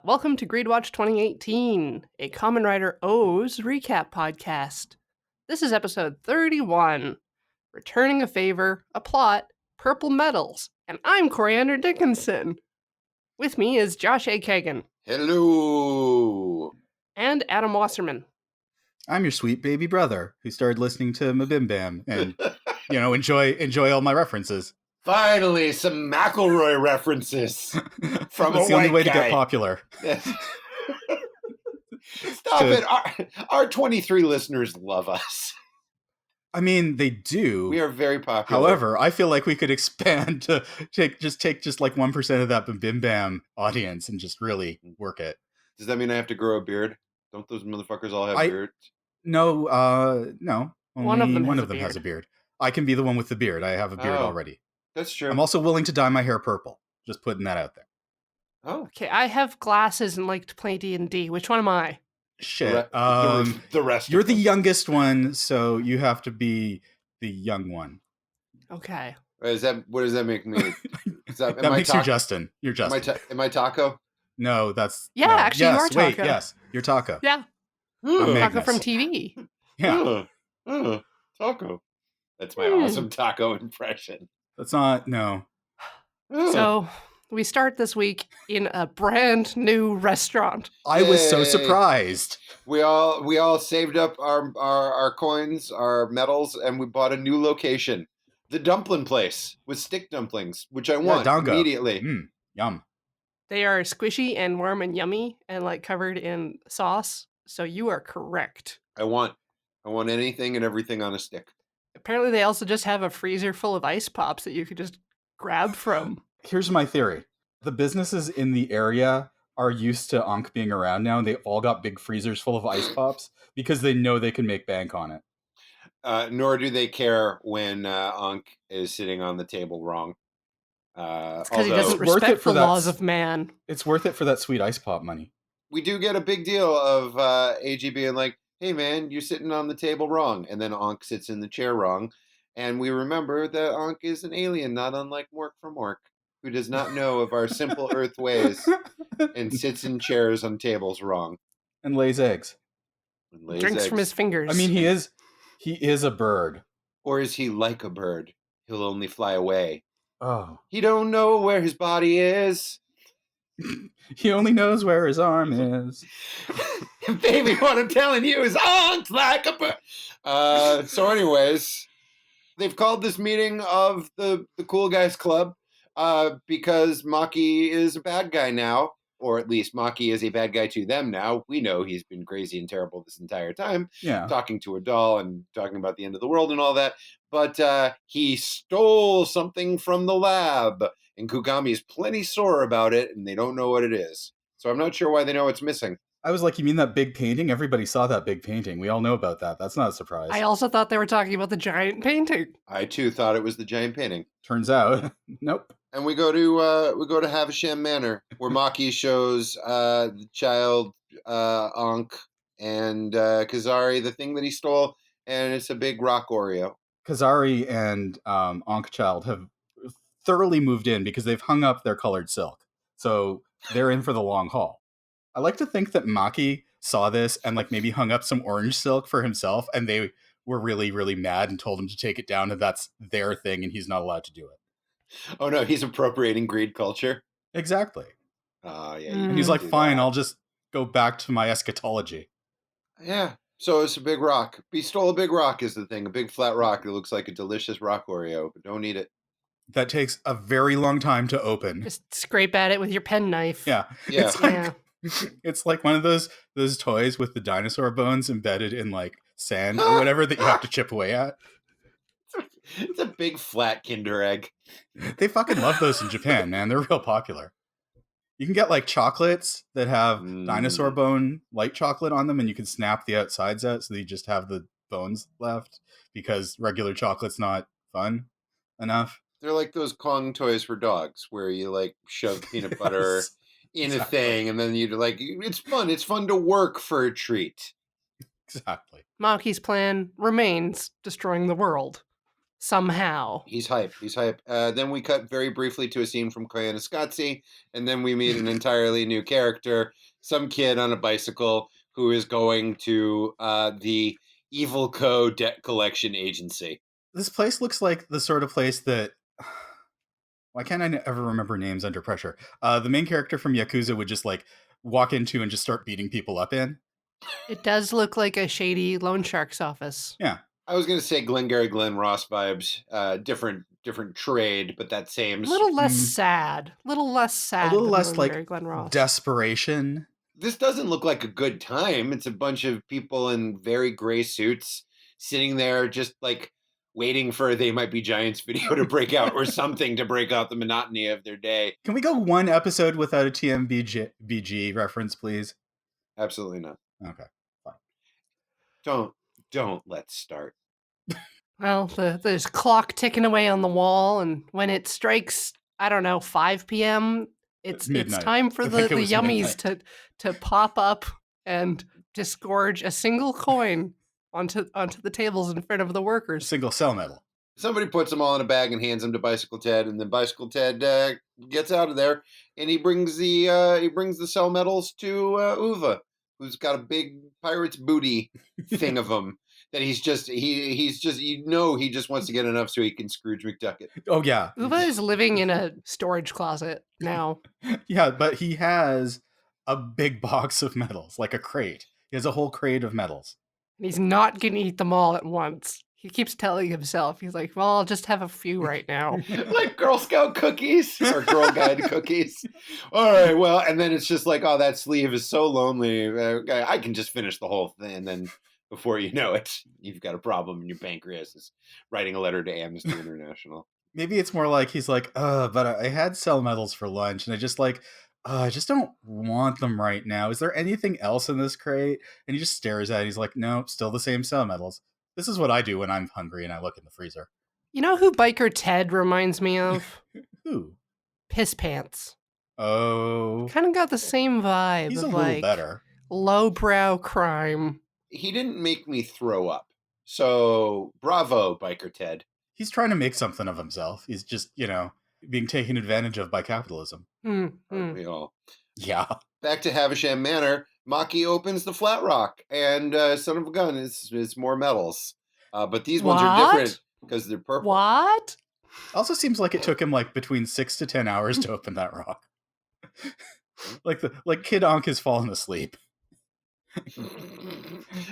Welcome to GREEDWATCH2018, a Common Writer O's recap podcast. This is episode 31, Returning a Favor, a Plot, Purple Medals, and I'm Coriander Dickinson. With me is Josh A. Kagan. Hello. And Adam Wasserman. I'm your sweet baby brother who started listening to Mabim Bam and, enjoy all my references. Finally, some McElroy references from That's a the only white way guy. to get popular. Stop it. Our 23 listeners love us. I mean, they do. We are very popular. However, I feel like we could expand to take just like 1% of that Bim Bam audience and just really work it. Does that mean I have to grow a beard? Don't those motherfuckers all have beards? No. Only One of them has a beard. I can be the one with the beard. I have a beard already. That's true. I'm also willing to dye my hair purple. Just putting that out there. Oh. Okay, I have glasses and like to play D&D. Which one am I? Shit. The rest You're of the them. youngest one, so you have to be the young one. Okay. What does that make me? That makes you Justin. You're Justin. Am I Taco? No, that's... Yeah, no. actually, yes, you are Taco. Wait, yes, you're Taco. Yeah, I'm Taco Magnus. from TV. Yeah. Taco. That's my awesome taco impression. That's not... No. So, we start this week in a brand new restaurant. I was so Yay. surprised. We all saved up our coins, our medals, and we bought a new location. The dumpling place with stick dumplings, which I want Dango. immediately. Yum. They are squishy and warm and yummy and like covered in sauce. So you are correct. I want anything and everything on a stick. Apparently they also just have a freezer full of ice pops that you could just grab from. Here's my theory. The businesses in the area are used to Ankh being around now, and they all got big freezers full of ice pops because they know they can make bank on it. Nor do they care when Ankh is sitting on the table wrong. Because he doesn't worth it respect for the that laws of man. It's worth it for that sweet ice pop money. We do get a big deal of AG being like, hey man, you're sitting on the table wrong. And then Ankh sits in the chair wrong. And we remember that Ankh is an alien, not unlike Mork from Mork, who does not know of our simple earth ways and sits in chairs on tables wrong. And lays eggs. And lays Drinks eggs. from his fingers. I mean, he is a bird. Or is he like a bird? He'll only fly away. Oh. He don't know where his body is. He only knows where his arm is. Baby, what I'm telling you is Ankh like a bird. So anyways, they've called this meeting of the Cool Guys Club because Maki is a bad guy now, or at least Maki is a bad guy to them now. We know he's been crazy and terrible this entire time, talking to a doll and talking about the end of the world and all that. But he stole something from the lab, and Kugami is plenty sore about it, and they don't know what it is. So I'm not sure why they know it's missing. I was like, you mean that big painting? Everybody saw that big painting. We all know about that. That's not a surprise. I also thought they were talking about the giant painting. I too thought it was the giant painting. Turns out, nope. And we go to Havisham Manor, where Maki shows the child Ankh and Kazari the thing that he stole, and it's a big rock Oreo. Kazari and Ankh Child have thoroughly moved in because they've hung up their colored silk. So they're in for the long haul. I like to think that Maki saw this and like maybe hung up some orange silk for himself, and they were really, really mad and told him to take it down, and that's their thing and he's not allowed to do it. Oh no, he's appropriating greed culture. Exactly. Yeah. And he's like, fine, I'll just go back to my eschatology. Yeah. So it's a big rock. He stole a big rock is the thing. A big flat rock that looks like a delicious rock Oreo, but don't eat it. That takes a very long time to open. Just scrape at it with your penknife. Yeah. Yeah. It's like one of those toys with the dinosaur bones embedded in like sand or whatever that you have to chip away at. It's a big flat Kinder Egg. They fucking love those in Japan, man. They're real popular. You can get like chocolates that have dinosaur bone light chocolate on them, and you can snap the outsides out so that you just have the bones left because regular chocolate's not fun enough. They're like those Kong toys for dogs where you like shove peanut butter in a thing, and then you like, it's fun. It's fun to work for a treat. Exactly. Maki's plan remains destroying the world. somehow. He's hype. He's hype. Then we cut very briefly to a scene from Koyaanisqatsi, and then we meet an entirely new character, some kid on a bicycle who is going to the Evil Co. debt collection agency. This place looks like the sort of place that... Why can't I ever remember names under pressure? The main character from Yakuza would just like walk into and just start beating people up in. It does look like a shady loan shark's office. Yeah. I was going to say Glengarry Glen Ross vibes, different trade, but that same... A little less sad. A little less sad. A little than less Glengarry like Glen Ross. desperation. This doesn't look like a good time. It's a bunch of people in very gray suits sitting there just like waiting for They Might Be Giants video to break out or something to break out the monotony of their day. Can we go one episode without a TMBG reference, please? Absolutely not. Okay, fine. Don't let's start. Well, there's clock ticking away on the wall, and when it strikes, I don't know, 5 p.m., it's midnight. time for I the think it was yummies to pop up and disgorge a single coin onto the tables in front of the workers. Single cell medal. Somebody puts them all in a bag and hands them to Bicycle Ted, and then Bicycle Ted gets out of there, and he brings the cell medals to Uva, who's got a big pirate's booty thing of them that he's just he just wants to get enough so he can Scrooge McDuck it. Oh yeah, Uva is living in a storage closet now. Yeah, but he has a big box of medals, like a crate. He has a whole crate of medals. And he's not going to eat them all at once. He keeps telling himself, he's like, well, I'll just have a few right now. Like Girl Scout cookies or Girl Guide cookies. All right, well, and then it's just like, oh, that sleeve is so lonely. I can just finish the whole thing. And then before you know it, you've got a problem and your pancreas is writing a letter to Amnesty International. Maybe it's more like he's like, but I had cell medals for lunch, and I just don't want them right now. Is there anything else in this crate? And he just stares at it. He's like, no, still the same cell medals. This is what I do when I'm hungry and I look in the freezer. You know who Biker Ted reminds me of? Who? Piss Pants. Oh. Kind of got the same vibe. He's of a little like better. Lowbrow crime. He didn't make me throw up. So bravo, Biker Ted. He's trying to make something of himself. He's just, being taken advantage of by capitalism. Aren't we all? Yeah. Back to Havisham Manor, Maki opens the flat rock, and son of a gun is more medals. But these ones are different because they're purple. What? Also seems like it took him like between 6 to 10 hours to open that rock. like Kid Ankh has fallen asleep.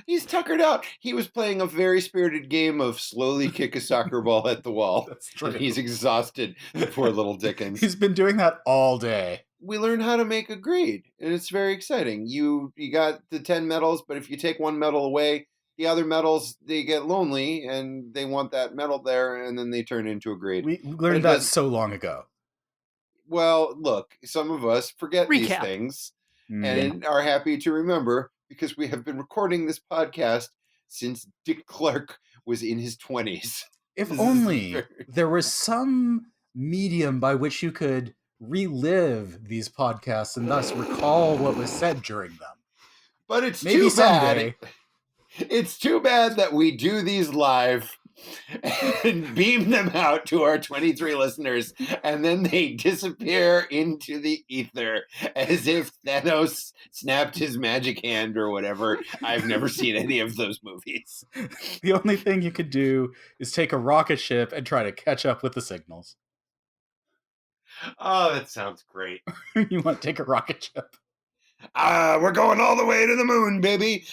He's tuckered out. He was playing a very spirited game of slowly kick a soccer ball at the wall. That's true. And he's exhausted, the poor little Dickens. He's been doing that all day. We learned how to make a greed, and it's very exciting. You got the 10 medals, but if you take one medal away, the other medals, they get lonely, and they want that medal there, and then they turn into a greed. We learned that so long ago. Well, look, some of us forget these things and are happy to remember because we have been recording this podcast since Dick Clark was in his 20s. If only there was some medium by which you could relive these podcasts and thus recall what was said during them. But it's maybe too bad. Someday. It's too bad that we do these live and beam them out to our 23 listeners, and then they disappear into the ether as if Thanos snapped his magic hand or whatever. I've never seen any of those movies. The only thing you could do is take a rocket ship and try to catch up with the signals. Oh, that sounds great. You want to take a rocket ship? We're going all the way to the moon, baby.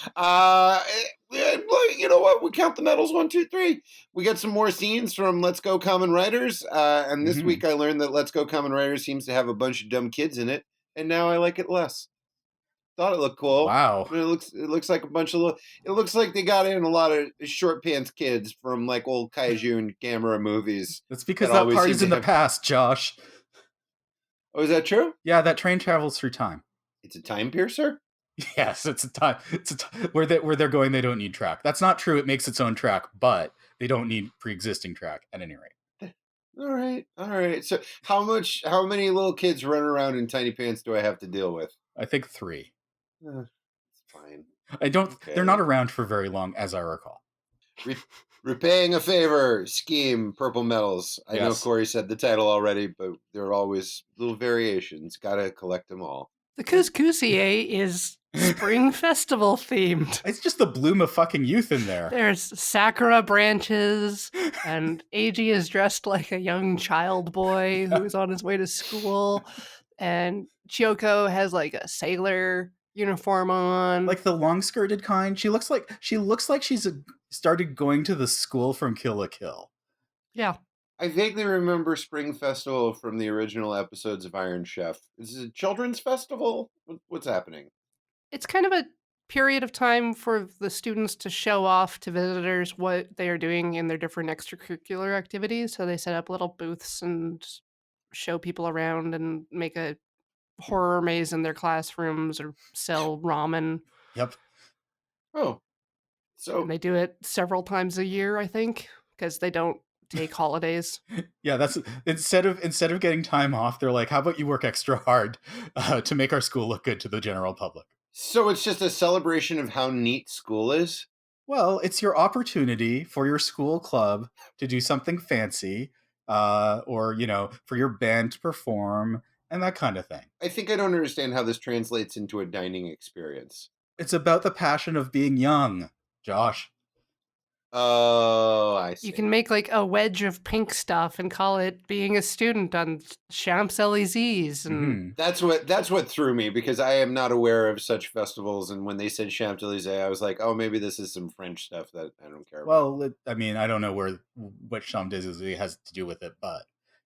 You know what? We count the medals 1, 2, 3. We get some more scenes from Let's Go Kamen Riders. And this week I learned that Let's Go Kamen Riders seems to have a bunch of dumb kids in it. And now I like it less. Thought it looked cool. Wow. It looks like a bunch of it looks like they got in a lot of short pants kids from like old kaiju and Gamera movies. That's because that party's in the past, Josh. Oh, is that true? Yeah, that train travels through time. It's a time piercer? Yes, it's a time. Where they're going, they don't need track. That's not true. It makes its own track, but they don't need pre-existing track at any rate. All right. So how many little kids running around in tiny pants do I have to deal with? I think 3. It's fine. I don't. Okay. They're not around for very long, as I recall. Repaying a favor scheme, purple medals. I know Yes. Corey said the title already, but there are always little variations. Gotta collect them all. The Couscousier is spring festival themed. It's just the bloom of fucking youth in there. There's sakura branches, and Eiji is dressed like a young child boy who's on his way to school, and Kyoko has like a sailor uniform on. Like the long-skirted kind. She looks like she's started going to the school from Kill la Kill. Yeah. I vaguely remember Spring Festival from the original episodes of Iron Chef. Is it a children's festival? What's happening? It's kind of a period of time for the students to show off to visitors what they are doing in their different extracurricular activities. So they set up little booths and show people around and make a horror maze in their classrooms or sell ramen. Yep. Oh, so And they do it several times a year, I think, because they don't take holidays. Yeah, that's instead of getting time off, they're like, how about you work extra hard to make our school look good to the general public? so it's just a celebration of how neat school is. Well, it's your opportunity for your school club to do something fancy, or for your band to perform and that kind of thing. I think I don't understand how this translates into a dining experience. It's about the passion of being young, Josh. Oh, I see. You can make like a wedge of pink stuff and call it being a student on Champs-Élysées. And That's what threw me, because I am not aware of such festivals. And when they said Champs-Élysées, I was like, oh, maybe this is some French stuff that I don't care about. Well, I don't know what Champs-Élysées has to do with it, but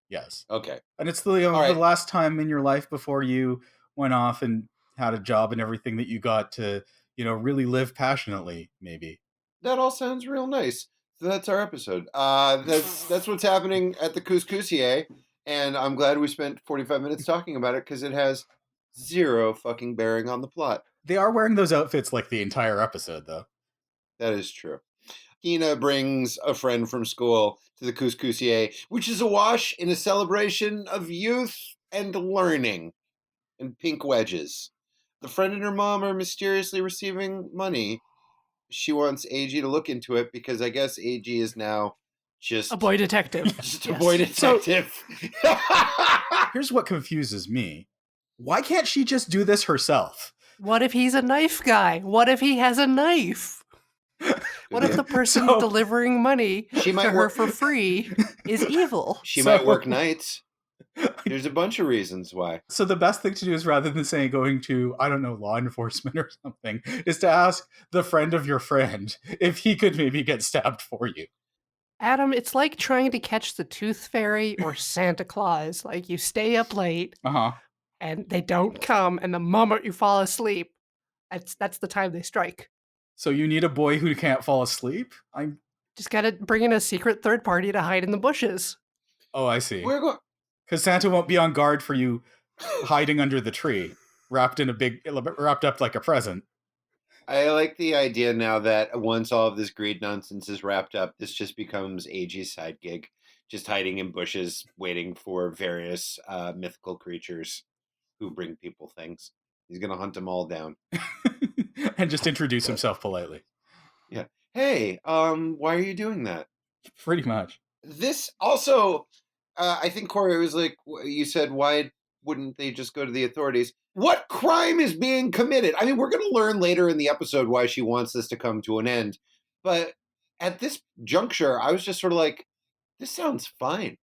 yes. Okay. And it's the right. the last time in your life before you went off and had a job and everything that you got to, really live passionately, maybe. That all sounds real nice. So that's our episode. That's what's happening at the Couscousier, and I'm glad we spent 45 minutes talking about it, because it has zero fucking bearing on the plot. They are wearing those outfits like the entire episode, though. That is true. Hina brings a friend from school to the Couscousier, which is awash in a celebration of youth and learning and pink wedges. The friend and her mom are mysteriously receiving money. She wants Eiji to look into it, because I guess Eiji is now just a boy detective. Just a boy detective. Here's what confuses me. Why can't she just do this herself? What if he's a knife guy? What if he has a knife? What if the person delivering money to her for free is evil? She might work nights. There's a bunch of reasons why. So the best thing to do is, rather than saying going to, I don't know, law enforcement or something, is to ask the friend of your friend if he could maybe get stabbed for you. Adam, it's like trying to catch the Tooth Fairy or Santa Claus. Like, you stay up late, and they don't come, and the moment you fall asleep, that's the time they strike. So you need a boy who can't fall asleep? I'm just gotta bring in a secret third party to hide in the bushes. Oh, I see. We're going. Because Santa won't be on guard for you hiding under the tree, wrapped up like a present. I like the idea now that once all of this greed nonsense is wrapped up, this just becomes Eiji's side gig, just hiding in bushes, waiting for various mythical creatures who bring people things. He's gonna hunt them all down. And just introduce himself politely. Yeah. Hey, why are you doing that? Pretty much. This also, I think Corey was like, you said, why wouldn't they just go to the authorities? What crime is being committed? I mean, we're going to learn later in the episode why she wants this to come to an end. But at this juncture, I was just sort of like, this sounds fine.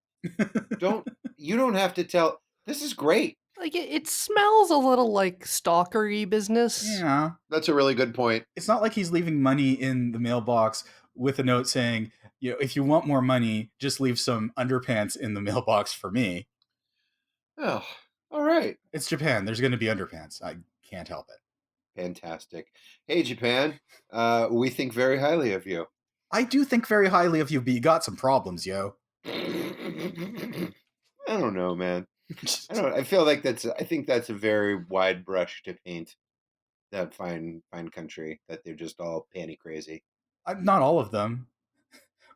You don't have to tell. This is great. Like, it smells a little like stalkery business. Yeah. That's a really good point. It's not like he's leaving money in the mailbox with a note saying, if you want more money, just leave some underpants in the mailbox for me. Oh, all right. It's Japan. There's going to be underpants. I can't help it. Fantastic. Hey, Japan. We think very highly of you. I do think very highly of you, but you got some problems, yo. I don't know, man. I feel like I think that's a very wide brush to paint that fine country, that they're just all panty crazy. Not all of them.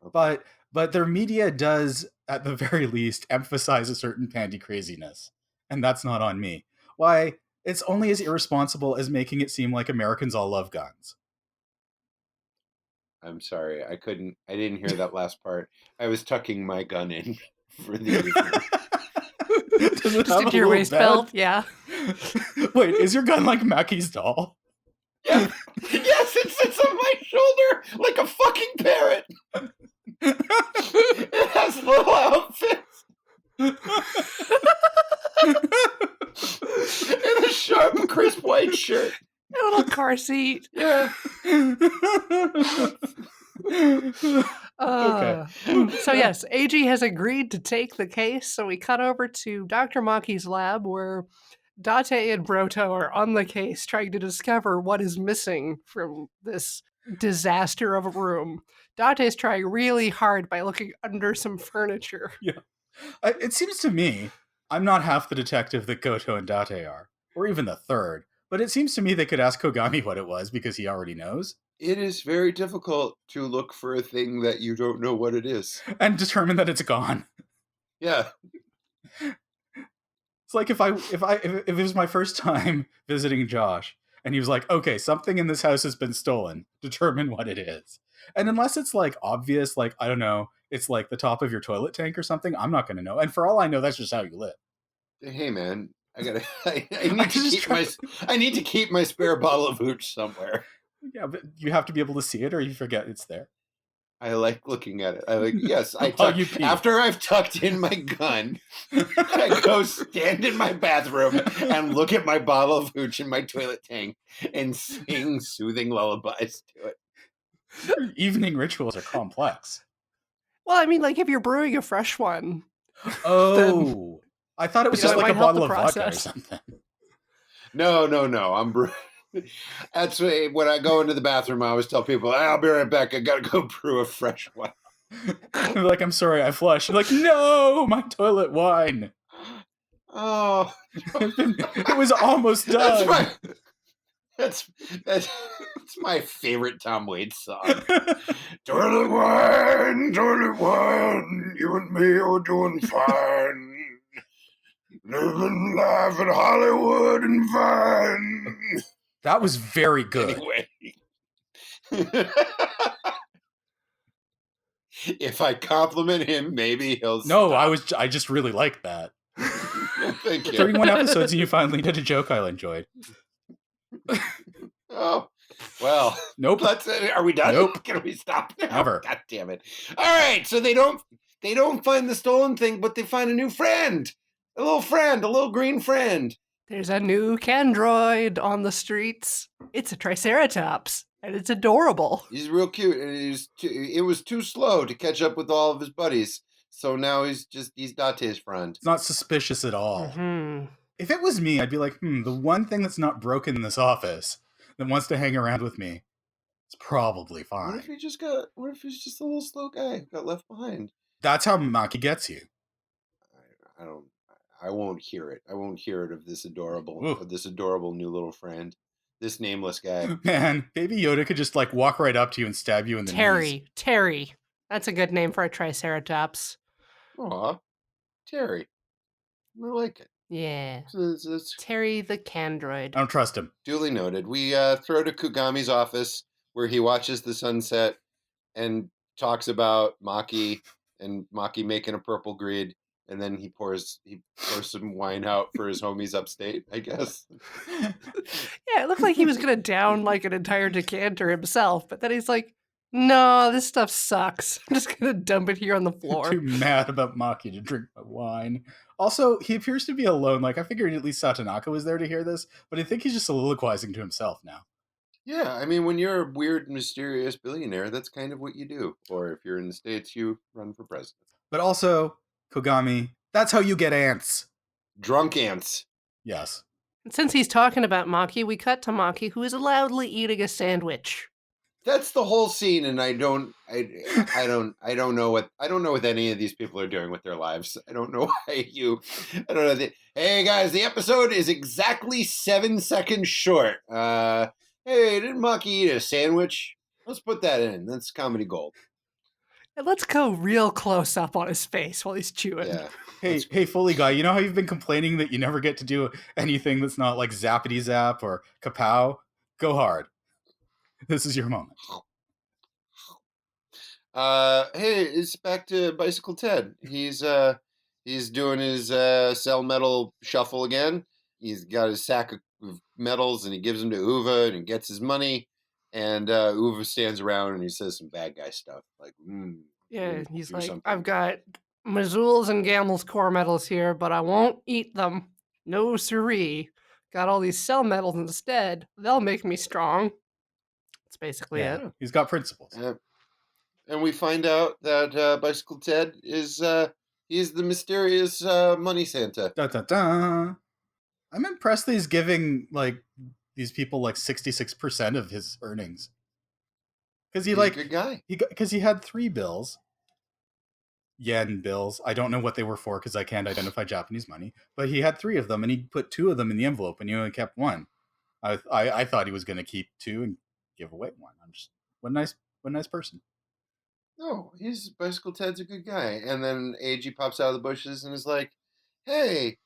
Okay. But their media does, at the very least, emphasize a certain panty craziness. And that's not on me. Why? It's only as irresponsible as making it seem like Americans all love guns. I'm sorry. I didn't hear that last part. I was tucking my gun in for the evening. Does it Just have into a your little waist bed? belt, yeah. Wait, is your gun like Mackie's doll? Yeah. Yes, it sits on my shoulder like a fucking parrot. It has little outfits and a sharp, crisp white shirt. A little car seat. Yeah. Okay. So yes, AG has agreed to take the case, so we cut over to Dr. Maki's lab where Date and Broto are on the case trying to discover what is missing from this disaster of a room. Date's trying really hard by looking under some furniture. It seems to me, I'm not half the detective that Goto and Date are, or even the third, but it seems to me they could ask Kogami what it was because he already knows. It is very difficult to look for a thing that you don't know what it is. And determine that it's gone. Yeah. It's like if it was my first time visiting Josh, and he was like, okay, something in this house has been stolen. Determine what it is. And unless it's like obvious, like, I don't know, it's like the top of your toilet tank or something, I'm not going to know. And for all I know, that's just how you live. Hey man, I need to keep my spare bottle of hooch somewhere. Yeah, but you have to be able to see it or you forget it's there. I like looking at it. I like, yes, pee. After I've tucked in my gun, I go stand in my bathroom and look at my bottle of hooch in my toilet tank and sing soothing lullabies to it. Your evening rituals are complex. Well, I mean, like if you're brewing a fresh one. Oh, I thought it was just like a bottle of vodka or something. No. I'm brewing. That's when I go into the bathroom, I always tell people, I'll be right back. I gotta go brew a fresh one. They're like, I'm sorry, I flushed. You're like, no, my toilet wine. Oh, it was almost done. That's my favorite Tom Waits song. Toilet wine, you and me are doing fine. Living life in Hollywood and fine. That was very good. Anyway. If I compliment him, maybe he'll No, stop. I just really liked that. Thank you. 31 episodes and you finally did a joke I enjoyed. Oh, well. Nope. Are we done? Nope. Can we stop now? Never. God damn it. All right, so they don't find the stolen thing, but they find a new friend. A little green friend. There's a new Candroid on the streets. It's a Triceratops, and it's adorable. He's real cute, and it was too slow to catch up with all of his buddies, so now he's Date's friend. It's not suspicious at all. Mm-hmm. If it was me, I'd be like, the one thing that's not broken in this office that wants to hang around with me, it's probably fine. What if he's just a little slow guy who got left behind? That's how Maki gets you. I won't hear it. I won't hear it of this adorable new little friend. This nameless guy. Man, Baby Yoda could just like walk right up to you and stab you in the knees. Terry. That's a good name for a Triceratops. Aw, Terry. I like it. Yeah. It's Terry the Candroid. I don't trust him. Duly noted. We throw to Kugami's office where he watches the sunset and talks about Maki and Maki making a purple greed. And then he pours some wine out for his homies upstate, I guess. Yeah, it looked like he was going to down like an entire decanter himself, but then he's like, no, this stuff sucks. I'm just going to dump it here on the floor. Too mad about Maki to drink my wine. Also, he appears to be alone. Like, I figured at least Satonaka was there to hear this, but I think he's just soliloquizing to himself now. Yeah, I mean, when you're a weird, mysterious billionaire, that's kind of what you do. Or if you're in the States, you run for president. But also, Kogami, that's how you get ants. Drunk ants. Yes. And since he's talking about Maki, we cut to Maki, who is loudly eating a sandwich. That's the whole scene, and I don't know what any of these people are doing with their lives. I don't know why hey guys, the episode is exactly 7 seconds short. Hey, didn't Maki eat a sandwich? Let's put that in. That's comedy gold. And let's go real close up on his face while he's chewing. Yeah. Hey, Foley guy, you know how you've been complaining that you never get to do anything that's not like Zappity Zap or Kapow? Go hard. This is your moment. Hey, it's back to Bicycle Ted. He's doing his cell metal shuffle again. He's got his sack of medals and he gives them to Uva and he gets his money. And Uva stands around and he says some bad guy stuff like, Yeah, he's do like, something. I've got Mazul's and Gamel's core medals here, but I won't eat them. No siree. Got all these cell medals instead. They'll make me strong. That's basically it. Yeah, he's got principles. And we find out that Bicycle Ted is he's the mysterious money Santa. Da, da, da. I'm impressed that he's giving like these people like 66% of his earnings. Because He's a good guy. Because he had 3 bills, yen bills. I don't know what they were for because I can't identify Japanese money. But he had 3 of them, and he put 2 of them in the envelope, and he only kept 1. I thought he was going to keep 2 and give away 1. I'm just what a nice person. No, he's Bicycle Ted's a good guy. And then AG pops out of the bushes and is like, "Hey,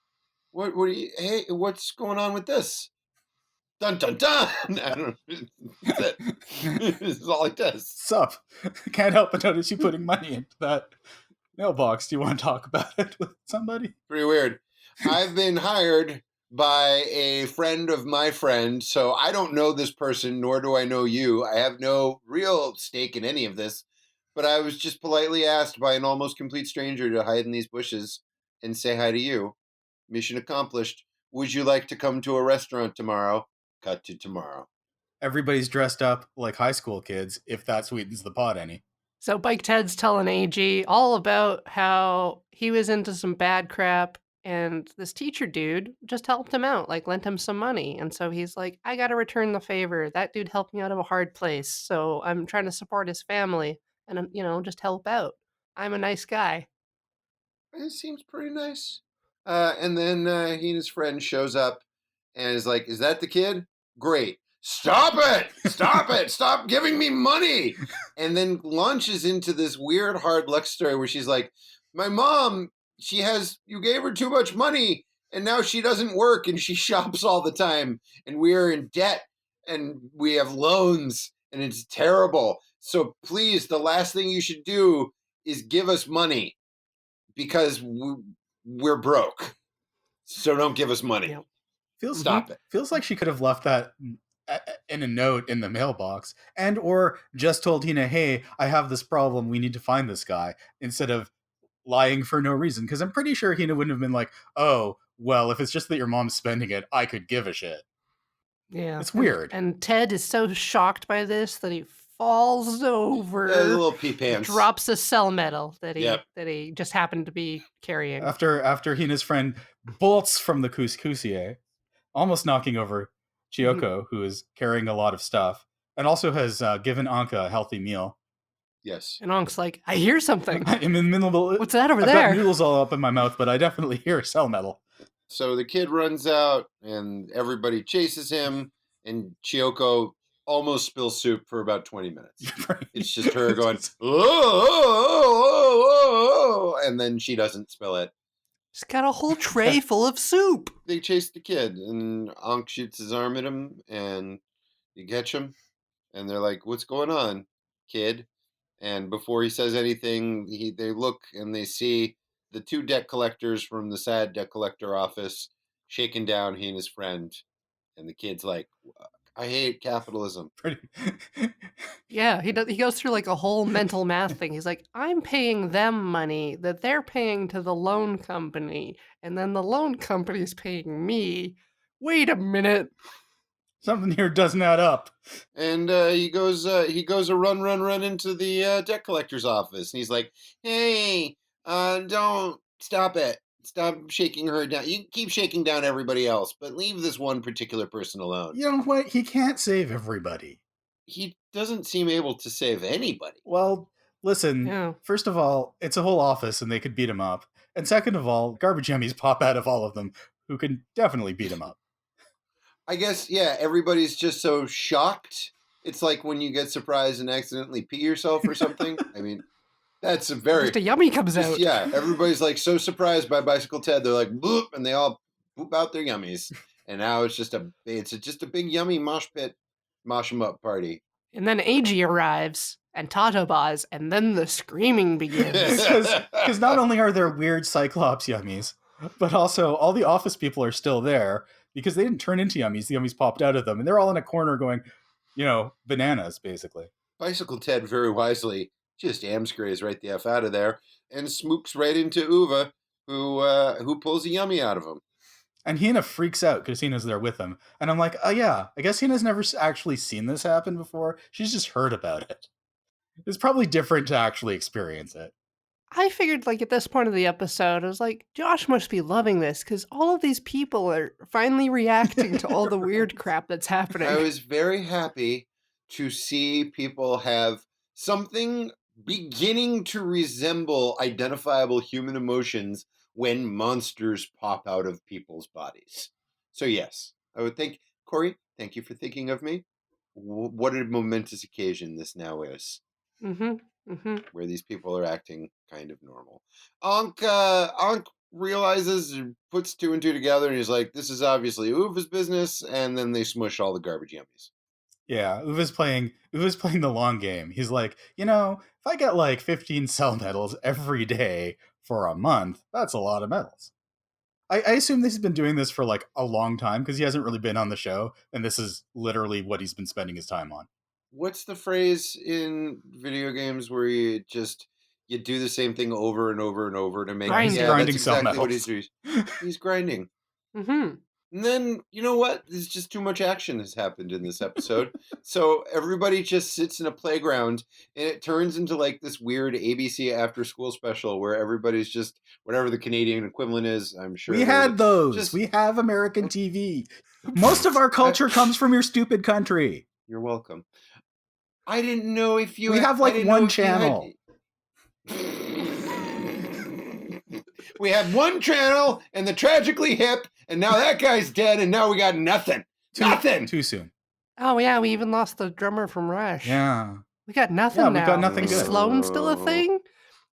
hey, what's going on with this?" Dun dun dun. I don't know. That's it. This is all he does. Sup? Can't help but notice you putting money into that mailbox. Do you want to talk about it with somebody? Pretty weird. I've been hired by a friend of my friend, so I don't know this person, nor do I know you. I have no real stake in any of this, but I was just politely asked by an almost complete stranger to hide in these bushes and say hi to you. Mission accomplished. Would you like to come to a restaurant tomorrow? Cut to tomorrow. Everybody's dressed up like high school kids, if that sweetens the pot any. So Bike Ted's telling AG all about how he was into some bad crap and this teacher dude just helped him out, like lent him some money. And so he's like, I got to return the favor. That dude helped me out of a hard place. So I'm trying to support his family and, just help out. I'm a nice guy. It seems pretty nice. And then he and his friend shows up and is like, "Is that the kid? Great. Stop it! Stop it! Stop giving me money!" And then launches into this weird hard luck story where she's like, "My mom, you gave her too much money and now she doesn't work and she shops all the time and we are in debt and we have loans and it's terrible. So please, the last thing you should do is give us money." Because we're broke, so don't give us money. Yep. Stop it. Feels like she could have left that in a note in the mailbox, and or just told Hina, "Hey, I have this problem. We need to find this guy," instead of lying for no reason. Because I'm pretty sure Hina wouldn't have been like, "Oh, well, if it's just that your mom's spending it, I could give a shit." Yeah. It's weird. And Ted is so shocked by this that he falls over, A little pee pants. drops a cell medal that Yep. he just happened to be carrying. After he and his friend bolts from the couscousier, almost knocking over Chiyoko, who is carrying a lot of stuff, and also has given Anka a healthy meal. Yes. And Ank's like, I hear something. I'm in the middle. What's that over I've there? got noodles all up in my mouth, but I definitely hear cell metal. So the kid runs out, and everybody chases him, and Chiyoko almost spills soup for about 20 minutes. Right. It's just her going, oh, and then she doesn't spill it. She's got a whole tray full of soup. They chase the kid, and Ankh shoots his arm at him, and you catch him, and they're like, "What's going on, kid?" And before he says anything, they look and they see the 2 debt collectors from the sad debt collector office shaking down he and his friend, and the kid's like, "I hate capitalism." Yeah, he goes through like a whole mental math thing. He's like, I'm paying them money that they're paying to the loan company, and then the loan company's paying me. Wait a minute. Something here doesn't add up. And he goes a run into the debt collector's office, and he's like, "Hey, don't stop it! Stop shaking her down. You keep shaking down everybody else, but leave this one particular person alone." You know what? He can't save everybody. He doesn't seem able to save anybody. Well, listen, Yeah. First of all, it's a whole office and they could beat him up. And second of all, garbage yummies pop out of all of them who can definitely beat him up. I guess, yeah, everybody's just so shocked. It's like when you get surprised and accidentally pee yourself or something. I mean, that's a very... Just a yummy comes out. Yeah, everybody's like so surprised by Bicycle Ted. They're like, boop, and they all poop out their yummies. And now it's just a big yummy mosh pit, mosh 'em up party. And then AG arrives, and Tato buys, and then the screaming begins. Because not only are there weird Cyclops yummies, but also all the office people are still there because they didn't turn into yummies. The yummies popped out of them, and they're all in a corner going, bananas, basically. Bicycle Ted very wisely just amscrays right the F out of there and smooks right into Uva, who pulls a yummy out of him. And Hina freaks out because Hina's there with him. And I'm like, oh yeah, I guess Hina's never actually seen this happen before. She's just heard about it. It's probably different to actually experience it. I figured, like, at this point of the episode, I was like, Josh must be loving this because all of these people are finally reacting to all the weird crap that's happening. I was very happy to see people have something beginning to resemble identifiable human emotions when monsters pop out of people's bodies. So yes, I would think, Corey, thank you for thinking of me. What a momentous occasion this now is. Where these people are acting kind of normal. Ankh realizes, puts two and two together, and he's like, this is obviously Uva's business, and then they smush all the garbage yummies. Yeah, Uva's playing the long game. He's like, if I get like 15 cell medals every day for a month, that's a lot of medals. I assume this has been doing this for like a long time because he hasn't really been on the show, and this is literally what he's been spending his time on. What's the phrase in video games where you do the same thing over and over and over to make Grinding. Yeah, Grinding that's cell exactly what medals. he's doing. He's grinding. And then, you know what? There's just too much action has happened in this episode. So everybody just sits in a playground, and it turns into like this weird ABC after school special where everybody's just, whatever the Canadian equivalent is, I'm sure. We had those. We have American TV. Most of our culture comes from your stupid country. You're welcome. I didn't know if you... We have like one channel. We had one channel and the Tragically Hip, and now that guy's dead, and now we got nothing. Nothing. Too soon. Oh yeah, we even lost the drummer from Rush. Yeah. We got nothing now. We've got nothing Is good. Sloan still a thing?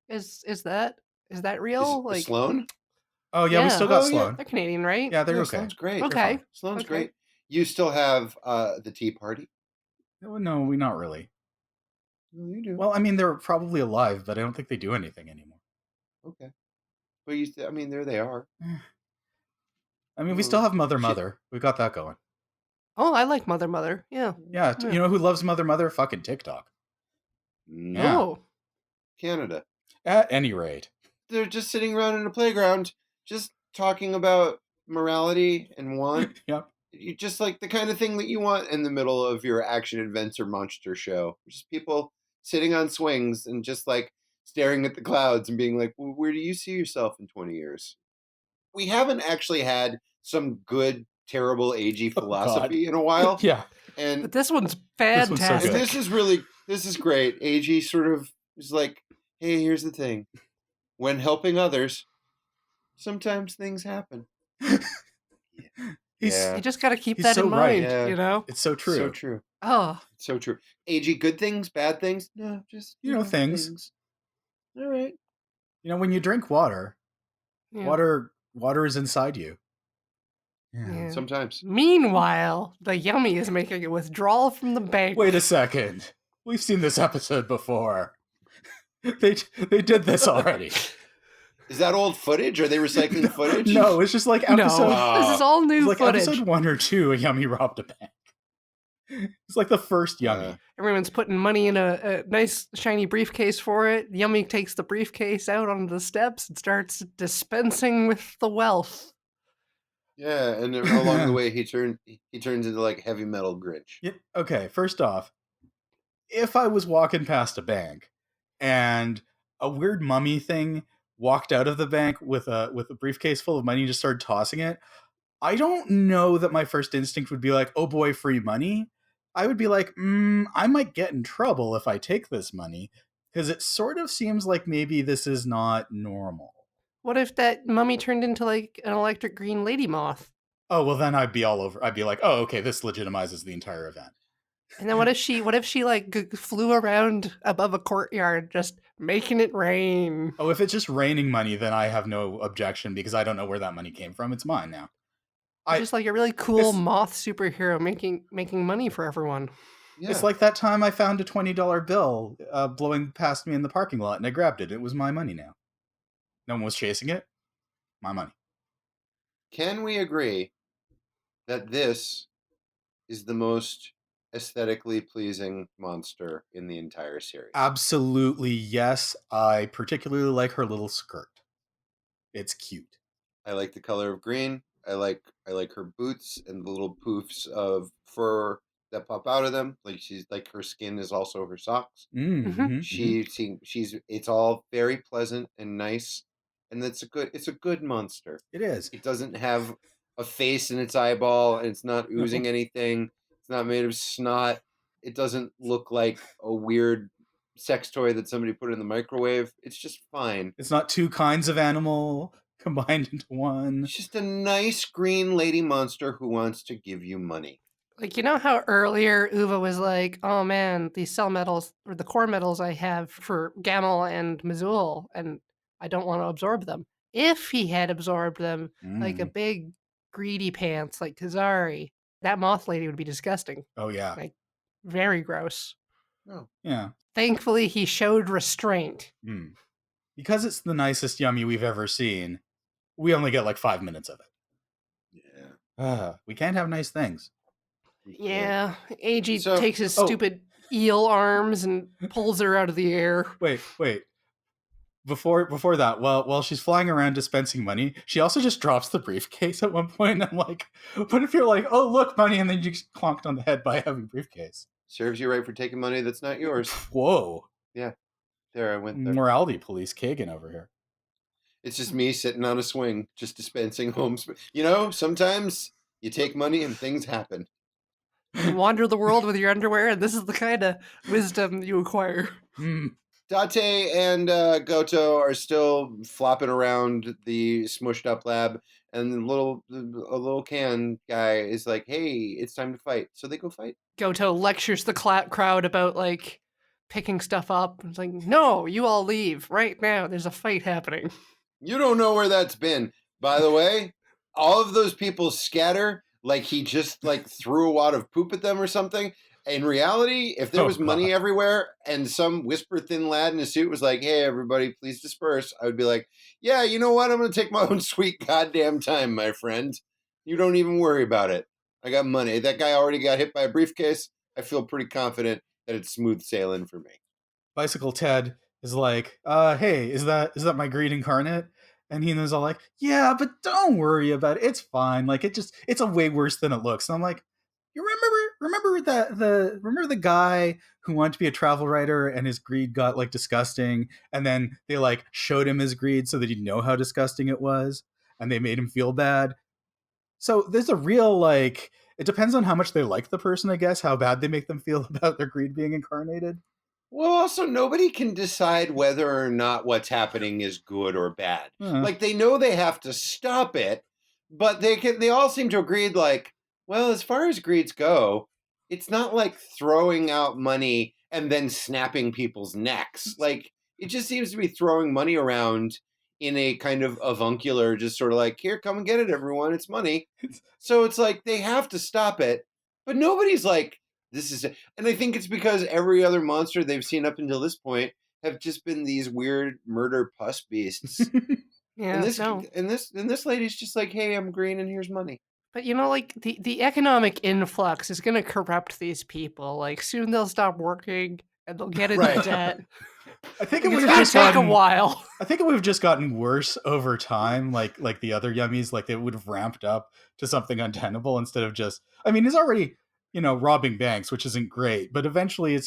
Is that real? Is Sloan? Oh yeah, we still got Sloan. Yeah. They're Canadian, right? Yeah, they're okay. Sloan's great. Okay. Sloan's great. You still have the Tea Party? No, we not really. No, you do. Well, I mean, they're probably alive, but I don't think they do anything anymore. Okay. But there they are. I mean, we still have Mother. We got that going. Oh, I like Mother. Yeah. Yeah. You know who loves Mother? Fucking TikTok. No. Yeah. Oh. Canada. At any rate. They're just sitting around in a playground, just talking about morality and want. Yep. You just like the kind of thing that you want in the middle of your action adventure monster show. Just people sitting on swings and just like staring at the clouds and being like, well, where do you see yourself in 20 years? We haven't actually had some good, terrible AG philosophy in a while. Yeah. But this one's fantastic. This one's so And this is great. AG sort of is like, hey, here's the thing. When helping others, sometimes things happen. You just got to keep that in mind, It's so true. So true. Oh. So true. AG, good things, bad things? No, just, things. All right. When you drink water, water is inside you. Yeah. Sometimes. Meanwhile, the Yummy is making a withdrawal from the bank. Wait a second. We've seen this episode before. They did this already. Is that old footage? Are they recycling footage? No, it's just like episode... No, this is all new footage. Episode 1 or 2, a Yummy robbed a bank. It's like the first Yummy. Everyone's putting money in a nice shiny briefcase for it. Yummy takes the briefcase out onto the steps and starts dispensing with the wealth. Yeah, and along the way he turns into like heavy metal Grinch. Yeah, okay, first off, if I was walking past a bank and a weird mummy thing walked out of the bank with a briefcase full of money and just started tossing it, I don't know that my first instinct would be like, oh boy, free money. I would be like, I might get in trouble if I take this money, because it sort of seems like maybe this is not normal. What if that mummy turned into like an electric green lady moth? Oh, well then I'd be all over. I'd be like, oh, okay, this legitimizes the entire event. And then what if she like flew around above a courtyard just making it rain? Oh, if it's just raining money, then I have no objection because I don't know where that money came from. It's mine now. Just like a really cool moth superhero making money for everyone. Yeah. It's like that time I found a $20 bill blowing past me in the parking lot, and I grabbed it. It was my money now. No one was chasing it. My money. Can we agree that this is the most aesthetically pleasing monster in the entire series? Absolutely, yes. I particularly like her little skirt. It's cute. I like the color of green. I like her boots and the little poofs of fur that pop out of them. Like she's like her skin is also her socks. Mm-hmm. She's it's all very pleasant and nice, and it's a good monster. It is. It doesn't have a face in its eyeball, and it's not No. oozing anything. It's not made of snot. It doesn't look like a weird sex toy that somebody put in the microwave. It's just fine. It's not two kinds of animal combined into one. It's just a nice green lady monster who wants to give you money. Like, you know how earlier Uva was like, oh man, these cell metals, or the core metals I have for Gamel and Mazul, and I don't want to absorb them. If he had absorbed them like a big greedy pants like Kazari, that moth lady would be disgusting. Oh, yeah. Like, very gross. Oh. Yeah. Thankfully, he showed restraint. Because it's the nicest yummy we've ever seen, we only get like 5 minutes of it. Yeah. We can't have nice things. Yeah, AG So- takes his stupid eel arms and pulls her out of the air. Wait. Before that, while she's flying around dispensing money, she also just drops the briefcase at one point. And I'm like, what if you're like, oh, look, money, and then you get clonked on the head by a heavy briefcase? Serves you right for taking money that's not yours. Whoa. There, I went there. Morality police Kagan over here. It's just me sitting on a swing, just dispensing home. You know, sometimes you take money and things happen. You wander the world with your underwear, and this is the kind of wisdom you acquire. Date and Goto are still flopping around the smushed up lab, and a little can guy is like, "Hey, it's time to fight." So they go fight. Goto lectures the crowd about like picking stuff up. It's like, no, you all leave right now. There's a fight happening. You don't know where that's been. By the way, all of those people scatter like he just like threw a wad of poop at them or something. In reality, if there was money everywhere and some whisper thin lad in a suit was like, "Hey, everybody, please disperse," I would be like, "Yeah, you know what? I'm going to take my own sweet goddamn time, my friend. You don't even worry about it. I got money. That guy already got hit by a briefcase. I feel pretty confident that it's smooth sailing for me." Bicycle Ted is like, hey, is that my greed incarnate? And Hina's all like, yeah, but don't worry about it. It's fine. Like it's a way worse than it looks. And I'm like, you remember the guy who wanted to be a travel writer and his greed got like disgusting, and then they like showed him his greed so that he'd know how disgusting it was, and they made him feel bad. So there's a real like, it depends on how much they like the person, I guess, how bad they make them feel about their greed being incarnated. Well, also, nobody can decide whether or not what's happening is good or bad. Like, they know they have to stop it, but they all seem to agree, like, well, as far as greeds go, it's not like throwing out money and then snapping people's necks. Like, it just seems to be throwing money around in a kind of avuncular, just sort of like, here, come and get it, everyone, it's money. So it's like, they have to stop it, but nobody's like, this is it. And I think it's because every other monster they've seen up until this point have just been these weird murder pus beasts. Yeah, and this lady's just like, hey, I'm green and here's money. But you know, like the economic influx is going to corrupt these people. Like soon they'll stop working and they'll get into debt. I think it's going to take a while. I think it would have just gotten worse over time, like the other yummies. Like they would have ramped up to something untenable instead of just. I mean, he's already robbing banks, which isn't great, but eventually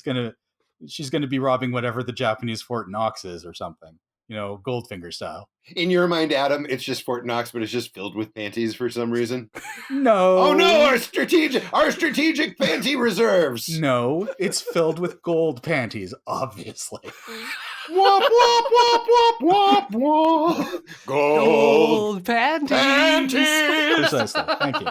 she's gonna be robbing whatever the Japanese Fort Knox is or something, Goldfinger style. In your mind, Adam, it's just Fort Knox, but it's just filled with panties for some reason. No. Oh no, our strategic panty reserves. No, it's filled with gold panties, obviously. Wop wop wop wop wop wop. Gold panties. Precisely. Thank you.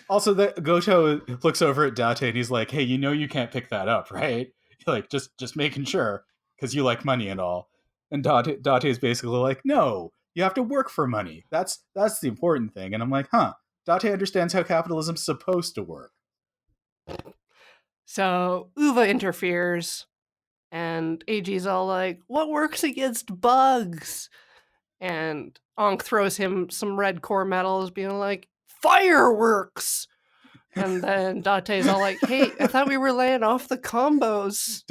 Also, the Goto looks over at Date and he's like, "Hey, you can't pick that up, right? Like, just making sure because you like money and all." And Date is basically like, "No, you have to work for money. That's the important thing." And I'm like, "Huh? Date understands how capitalism's supposed to work." So Uva interferes, and AG's all like, "What works against bugs?" And Ankh throws him some red core metals, being like, "Fireworks!" And then Date's all like, "Hey, I thought we were laying off the combos."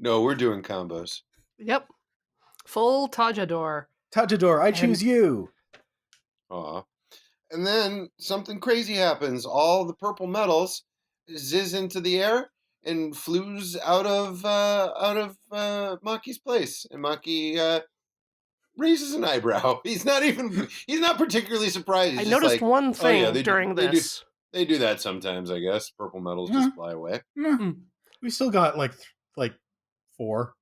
No, we're doing combos. Yep. Full Tajador. Tajador, I choose you. Aw. And then something crazy happens. All the purple metals zizz into the air and flews out of Maki's place. And Maki raises an eyebrow. He's not particularly surprised. He's I just noticed like, one thing oh, yeah, during this. They do that sometimes, I guess. Purple metals just fly away. We still got like 4.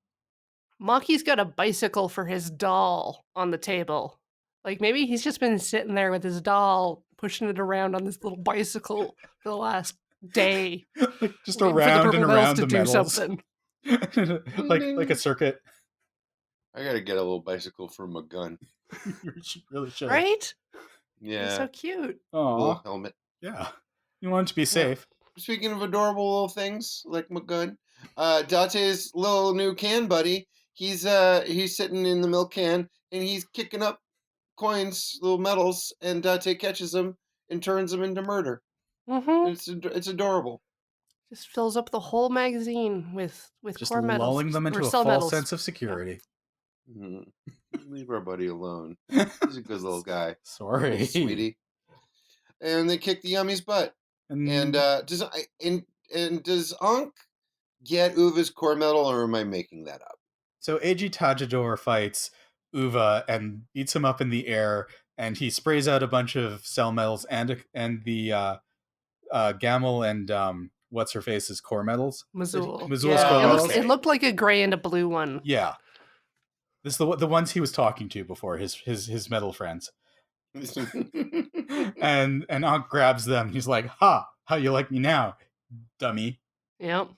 Maki's got a bicycle for his doll on the table. Like, maybe he's just been sitting there with his doll, pushing it around on this little bicycle for the last day. Like just waiting for the around purple and metals around to the do metals. something. like a circuit. I gotta get a little bicycle for my gun. You really should. Right? Yeah. It's so cute. A little Oh, helmet. yeah. You want it to be safe. Speaking of adorable little things like my gun, Date's little new can buddy, he's sitting in the milk can and he's kicking up coins, little metals, and Date catches them and turns them into murder. Mm-hmm. It's adorable. Just fills up the whole magazine with Just core metals. lulling them into or a cell false metals. sense of security. Leave our buddy alone. He's a good little guy. Sorry, Little sweetie. And they kick the yummy's butt. And does Ankh get Uva's core metal, or am I making that up? So AG Tajador fights Uva and beats him up in the air, and he sprays out a bunch of cell metals and the Gamel and what's her face's core metals. Mazul. Mazul's Yeah, core metals. okay. it looked like a gray and a blue one. Yeah, this is the ones he was talking to before, his metal friends. and Ankh grabs them. He's like, "Ha! How you like me now, dummy?" Yep.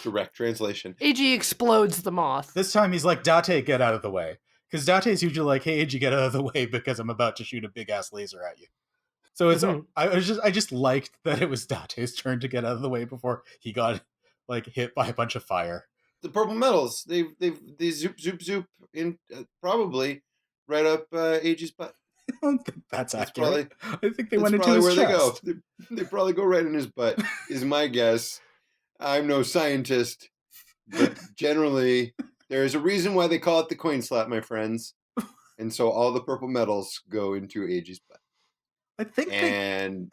Direct translation. AG explodes the moth. This time he's like, "Date, get out of the way," because Date's usually like, "Hey, AG, get out of the way because I'm about to shoot a big ass laser at you." So it's I just liked that it was Date's turn to get out of the way before he got like hit by a bunch of fire. The purple metals, they zoop in probably right up AG's butt. I don't think that's accurate. I think they That's went into probably his where chest. they go. They probably go right in his butt, is my guess. I'm no scientist, but generally there is a reason why they call it the coin slap, my friends. And so all the purple metals go into AG's butt. I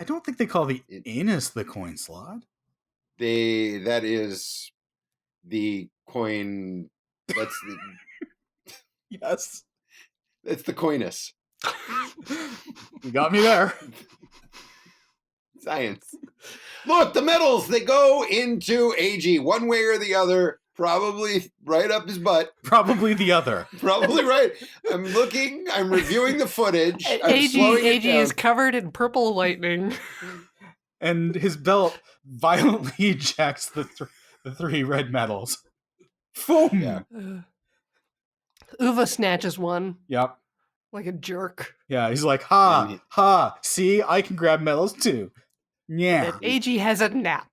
don't think they call the anus the coin slot. That is the coin. That's the Yes. That's the coinus. You got me there. Science. Look, the metals, they go into AG one way or the other, probably right up his butt. Probably the other. Probably right. I'm reviewing the footage. AG is covered in purple lightning. And his belt violently ejects the 3 red metals. Boom! Yeah. Uva snatches one. Yep. Like a jerk. Yeah, he's like, ha, see, I can grab metals too. Yeah. And AG has a nap.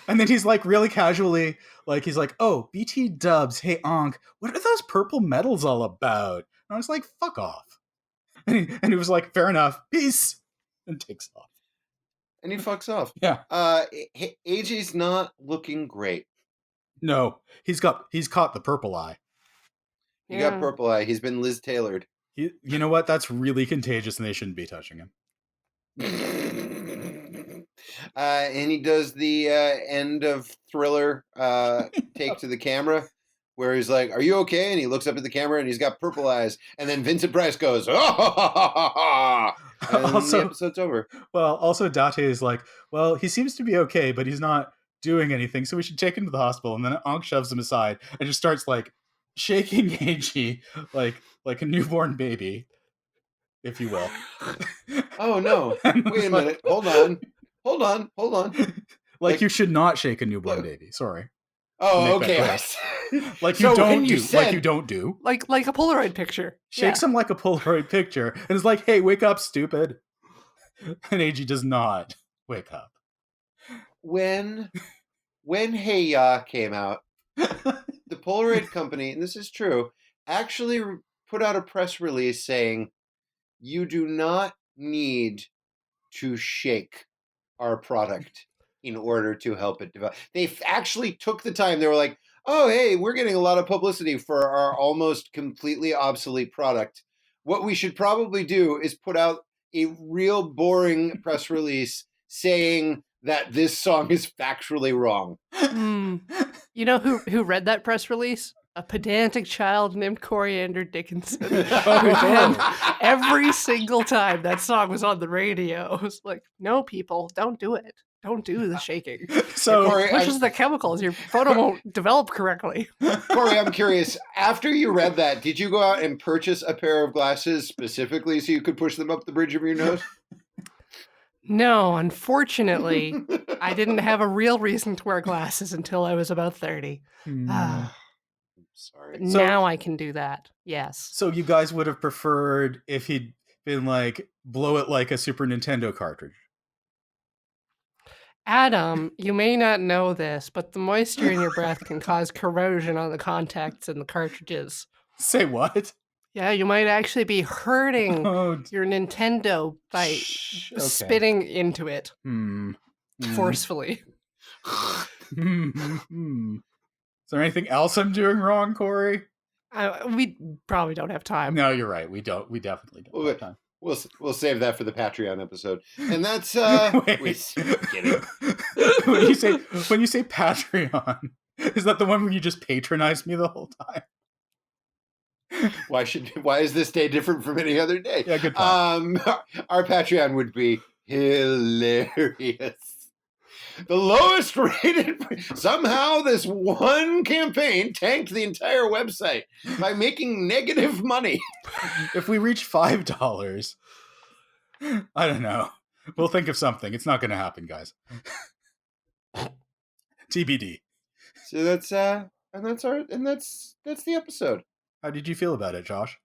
And then he's like really casually, like he's like, oh, BT dubs, hey Ankh, what are those purple metals all about? And I was like, fuck off. And he was like, fair enough, peace, and takes off. And he fucks off. Yeah. AG's not looking great. No, he's caught the purple eye. He got purple eye. He's been Liz Taylored. You know what? That's really contagious, and they shouldn't be touching him. And he does the end of Thriller take to the camera, where he's like, "Are you okay?" And he looks up at the camera, and he's got purple eyes. And then Vincent Price goes, "Oh!" Ha, ha, ha, ha. And Also, the episode's over. Well, also Date is like, well, he seems to be okay, but he's not doing anything, so we should take him to the hospital. And then Ankh shoves him aside and just starts like shaking AG like a newborn baby, if you will. Oh no! Wait a minute! Hold on! Like you should not shake a newborn baby. Sorry. Oh, okay. Like So you don't when do. you Like said- you don't do. Like a Polaroid picture. Shakes him like a Polaroid picture and is like, "Hey, wake up, stupid." And AG does not wake up. when Hey Ya came out, the Polaroid company, and this is true, actually put out a press release saying, "You do not need to shake our product in order to help it develop." They actually took the time. They were like, "Oh, hey, we're getting a lot of publicity for our almost completely obsolete product. What we should probably do is put out a real boring press release saying that this song is factually wrong." You know who read that press release? A pedantic child named Coriander Dickinson. Oh. Every single time that song was on the radio, it was like, no, people, don't do it. Don't do the shaking. So Corey, Pushes the chemicals. Your photo won't develop correctly. Corey, I'm curious. After you read that, did you go out and purchase a pair of glasses specifically so you could push them up the bridge of your nose? No, unfortunately, I didn't have a real reason to wear glasses until I was about 30. Sorry. But So- now I can do that. Yes. So you guys would have preferred if he'd been like, blow it like a Super Nintendo cartridge. Adam, you may not know this, but the moisture in your breath can cause corrosion on the contacts in the cartridges. Say what? Yeah, you might actually be hurting Oh, your Nintendo by okay. spitting into it forcefully. Is there anything else I'm doing wrong, Corey? We probably don't have time. No, you're right. We don't. We definitely don't have time. We'll save that for the Patreon episode. And that's Wait. kidding. when you say Patreon, is that the one where you just patronize me the whole time? Why is this day different from any other day? Yeah, good point. Our Patreon would be hilarious. The lowest rated. Somehow, this one campaign tanked the entire website by making negative money. If we reach $5, I don't know. We'll think of something. It's not going to happen, guys. TBD. So that's the episode. How did you feel about it, Josh?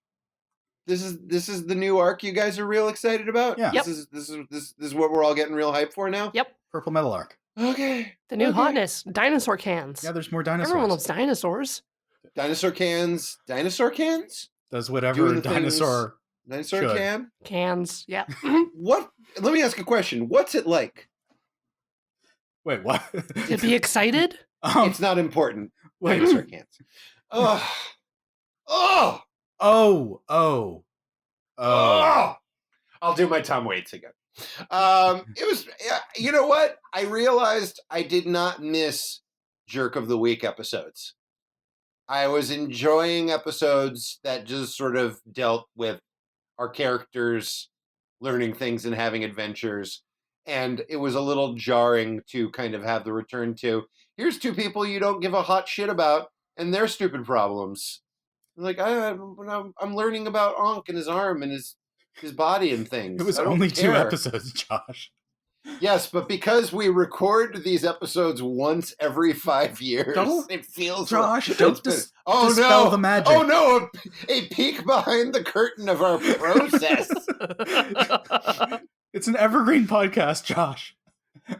This is the new arc you guys are real excited about. Yeah. Yep. This is what we're all getting real hyped for now. Yep. Purple Metal Arc. Okay. The new Okay. hotness. Dinosaur cans. Yeah, there's more dinosaurs. Everyone loves dinosaurs. Dinosaur cans. Does whatever Doing the dinosaur. Dinosaur Should. can. Cans. Yeah. What? Let me ask a question. What's it like? Wait, what? To be excited? It's not important. wait. Dinosaur cans. Oh. Oh. I'll do my Tom Waits again. It was. You know what? I realized I did not miss Jerk of the Week episodes. I was enjoying episodes that just sort of dealt with our characters learning things and having adventures. And it was a little jarring to kind of have the return to, here's two people you don't give a hot shit about and their stupid problems. Like, I'm learning about Ankh and his arm and his body and things. It was I don't only 2 care. episodes, Josh. Yes, but because we record these episodes once every 5 years, Don't- it feels Josh, like don't dispel the magic. Oh no, a peek behind the curtain of our process. It's an evergreen podcast, Josh.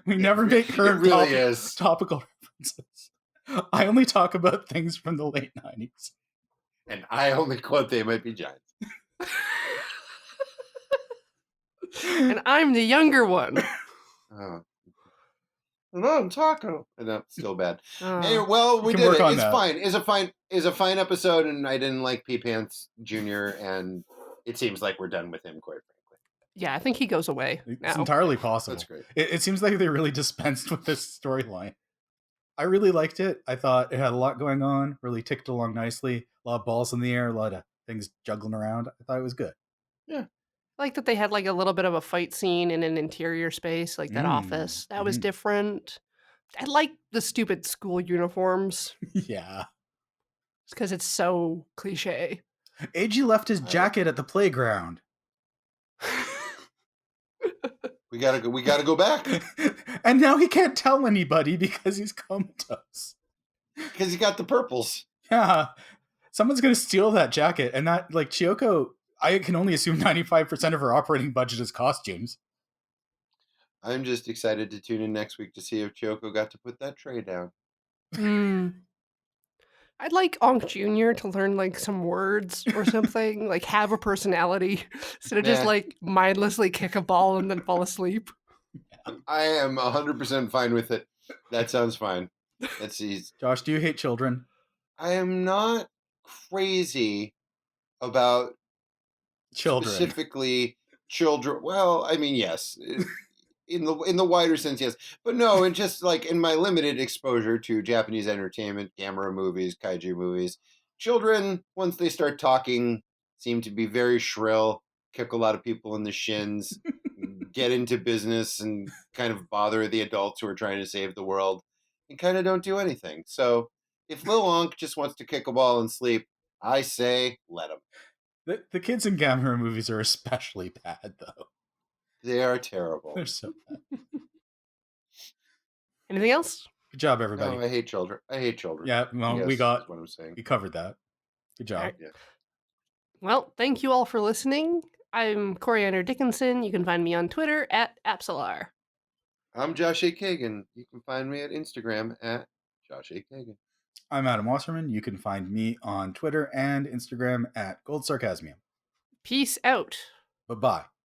We never make It current really is. topical references. I only talk about things from the late 90s. And I only quote They Might Be Giants. And I'm the younger one. Oh. No, taco. No, still bad. Oh. Anyway, well, we can did work it. on It's that. fine. It's a fine episode, and I didn't like Pee Pants Jr., and it seems like we're done with him, quite frankly. Yeah, I think he goes away It's now. entirely possible. That's great. It seems like they really dispensed with this storyline. I really liked it. I thought it had a lot going on, really ticked along nicely. A lot of balls in the air, a lot of things juggling around. I thought it was good. I like that they had like a little bit of a fight scene in an interior space, like that office. That was mhm. different. I like the stupid school uniforms Yeah. because it's so cliche. AG left his jacket at the playground. We gotta go back And now he can't tell anybody because he's comatose. because he got the purples. Yeah, someone's gonna steal that jacket, and that like Chiyoko. I can only assume 95% of her operating budget is costumes. I'm just excited to tune in next week to see if Kyoko got to put that tray down. I'd like Onk Jr. to learn like some words or something, like have a personality instead of just Nah. like mindlessly kick a ball and then fall asleep. I am 100% fine with it. That sounds fine. Let's see. Josh, do you hate children? I am not crazy about Children. specifically children. Well, I mean, yes, in the wider sense, yes, but no, and just like in my limited exposure to Japanese entertainment, camera movies, kaiju movies, children once they start talking seem to be very shrill, kick a lot of people in the shins, get into business, and kind of bother the adults who are trying to save the world, and kind of don't do anything. So if Lil Onk just wants to kick a ball and sleep, I say let him. The kids in Gamera movies are especially bad, though. They are terrible. They're so bad. Anything else? Good job, everybody. No, I hate children. I hate children. Yeah, well, Yes, we is what I'm saying. covered that. Good job. All right. Yeah. Well, thank you all for listening. I'm Coriander Dickinson. You can find me on Twitter at Apsalar. I'm Josh A. Kagan. You can find me at Instagram at Josh A. Kagan. I'm Adam Wasserman. You can find me on Twitter and Instagram at Gold Sarcasmium. Peace out. Bye-bye.